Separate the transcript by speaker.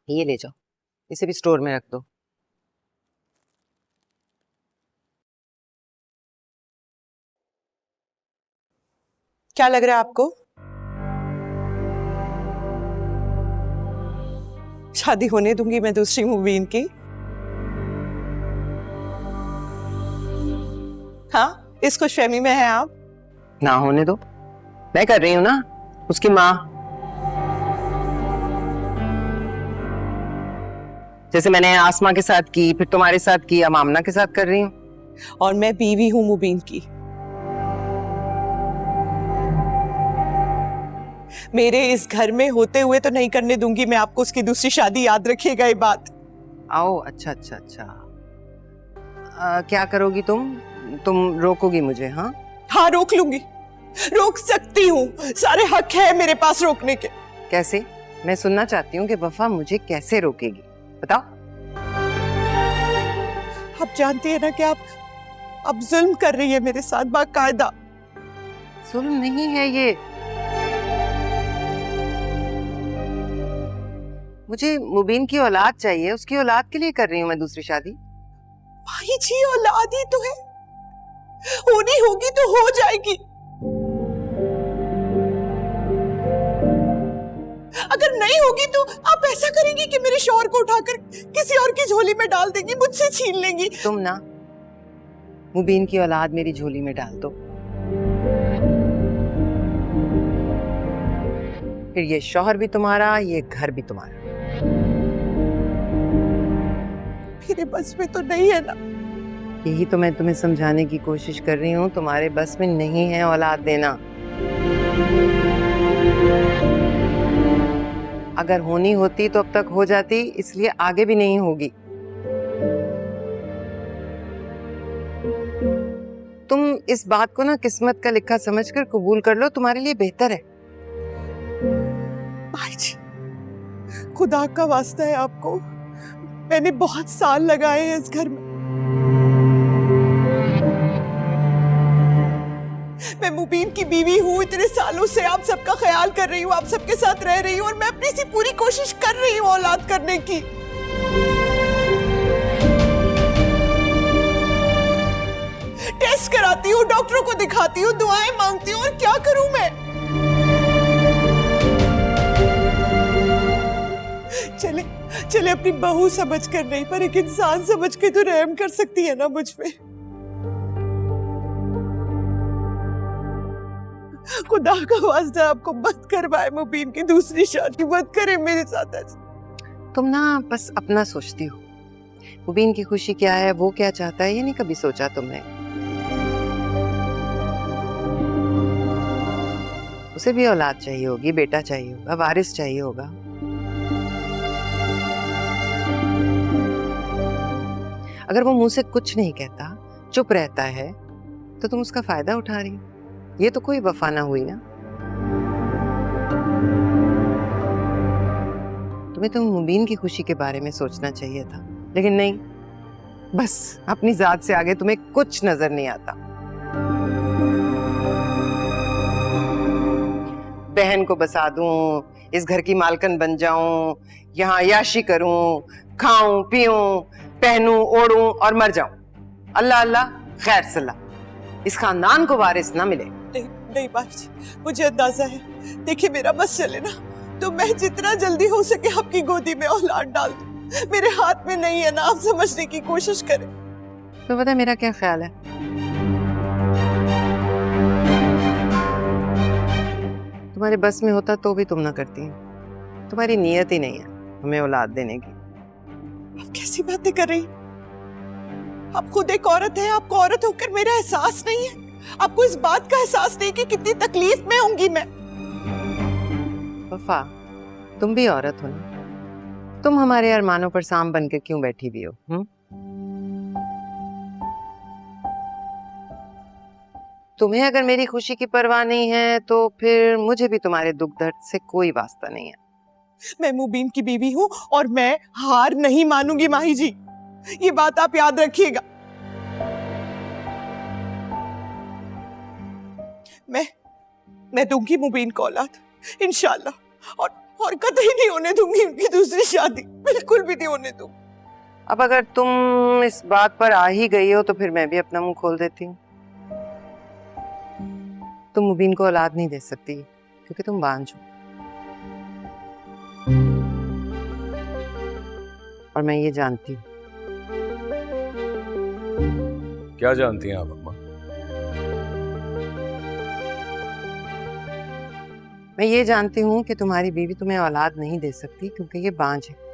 Speaker 1: ये ले जाओ, इसे भी स्टोर में रख दो।
Speaker 2: क्या लग रहा है आपको? शादी होने दूंगी मैं दूसरी मुबीन की? हाँ, इस खुशफहमी में है आप?
Speaker 1: ना होने दो, मैं कर रही हूँ ना, उसकी माँ। जैसे मैंने आसमा के साथ की, फिर तुम्हारे साथ की, अब आमना के साथ कर रही हूँ।
Speaker 2: और मैं बीवी हूँ मुबीन की। मेरे इस घर में होते हुए तो नहीं करने दूंगी मैं आपको उसकी दूसरी शादी, याद रखिएगा ये बात।
Speaker 1: आओ, अच्छा अच्छा अच्छा। क्या करोगी तुम रोकोगी मुझे? हाँ
Speaker 2: हाँ, रोक लूंगी, रोक सकती हूँ, सारे हक है मेरे पास रोकने के।
Speaker 1: कैसे? मैं सुनना चाहती हूँ कि वफा मुझे कैसे रोकेगी, बताओ।
Speaker 2: आप जानती है ना कि आप जुल्म कर रही है मेरे साथ बाकायदा।
Speaker 1: जुल्म नहीं है ये, मुझे मुबीन की औलाद चाहिए, उसकी औलाद के लिए कर रही हूँ मैं दूसरी शादी।
Speaker 2: भाई जी, औलाद ही तो है, होनी होगी तो हो जाएगी। अगर नहीं होगी तो आप ऐसा करेंगी कि मेरे शौहर को उठाकर किसी और की झोली में डाल देंगी, मुझसे छीन लेंगी।
Speaker 1: तुम ना मुबीन की औलाद मेरी झोली में डाल दो, फिर ये शौहर भी तुम्हारा, ये घर भी तुम्हारा।
Speaker 2: मेरे बस में तो नहीं है ना।
Speaker 1: यही तो मैं तुम्हें समझाने की कोशिश कर रही हूँ, तुम्हारे बस में नहीं है औलाद देना। अगर होनी होती तो अब तक हो जाती, इसलिए आगे भी नहीं होगी। तुम इस बात को ना किस्मत का लिखा समझकर कबूल कर लो, तुम्हारे लिए बेहतर है।
Speaker 2: भाई जी, खुदा का वास्ता है आपको, मैंने बहुत साल लगाए हैं इस घर में। मैं मुबीन की बीवी हूँ, इतने सालों से आप सबका ख्याल कर रही हूँ, आप सबके साथ रह रही हूँ, और मैं अपनी सी पूरी कोशिश कर रही हूँ औलाद करने की। टेस्ट कराती हूँ, डॉक्टरों को दिखाती हूँ, दुआएं मांगती हूँ, और क्या करूँ मैं? चले चले अपनी बहू समझ कर नहीं, पर एक इंसान समझ के तो रहम कर सकती है ना मुझ पे। खुदा का वास्ता आपको मत करवाए मुबीन की दूसरी शादी, मत करे मेरे साथ ऐसा।
Speaker 1: तुम ना बस अपना सोचती हो, मुबीन की खुशी क्या है, वो क्या चाहता है, ये नहीं कभी सोचा तुमने। उसे भी औलाद चाहिए होगी, बेटा चाहिए होगा, वारिस चाहिए होगा। अगर वो मुंह से कुछ नहीं कहता, चुप रहता है, तो तुम उसका फायदा उठा रही हो। ये तो कोई वफा ना हुई ना। तुम्हें तो मुबीन की खुशी के बारे में सोचना चाहिए था, लेकिन नहीं, बस अपनी जात से आगे तुम्हें कुछ नजर नहीं आता। बहन को बसा दूं, इस घर की मालकन बन जाऊं, यहाँ याशी करूं, खाऊं पीऊं, पहनूं ओढ़ूं और मर जाऊं। अल्लाह अल्लाह खैर सलाह, इस खानदान को वारिस ना मिले।
Speaker 2: नहीं नहीं बाजी, मुझे अंदाजा है, देखिए मेरा बस चले ना तो मैं जितना जल्दी हो सके आपकी गोदी में औलाद डाल दूं, मेरे हाथ में नहीं है ना, आप समझने की कोशिश करें।
Speaker 1: तो पता है मेरा क्या ख्याल है? तुम्हारे बस में होता तो भी तुम ना करती, तुम्हारी नीयत ही नहीं है हमें औलाद देने की।
Speaker 2: आप कैसी बातें कर रही? आप खुद एक औरत है, आपको औरत होकर मेरा एहसास नहीं है? आपको इस बात का एहसास नहीं कि कितनी तकलीफ में होंगी मैं?
Speaker 1: वफा, तुम भी औरत हो ना, तुम हमारे अरमानों पर सांप बनकर क्यों बैठी हुई हो? तुम्हें अगर मेरी खुशी की परवाह नहीं है तो फिर मुझे भी तुम्हारे दुख दर्द से कोई वास्ता नहीं है।
Speaker 2: मैं मुबीन की बीवी हूँ और मैं हार नहीं मानूंगी माही जी, ये बात आप याद रखिएगा। मैं दूंगी मुबीन को औलाद इंशाल्लाह, और कतई नहीं होने दूंगी उनकी दूसरी शादी, बिल्कुल भी नहीं होने दूंगी।
Speaker 1: अब अगर तुम इस बात पर आ ही गई हो तो फिर मैं भी अपना मुंह खोल देती हूँ। तुम मुबीन को औलाद नहीं दे सकती क्योंकि तुम बांझ हो। और मैं ये जानती हूँ।
Speaker 3: क्या जानती हैं आप अम्मा?
Speaker 1: मैं ये जानती हूँ कि तुम्हारी बीवी तुम्हें औलाद नहीं दे सकती क्योंकि ये बांझ है।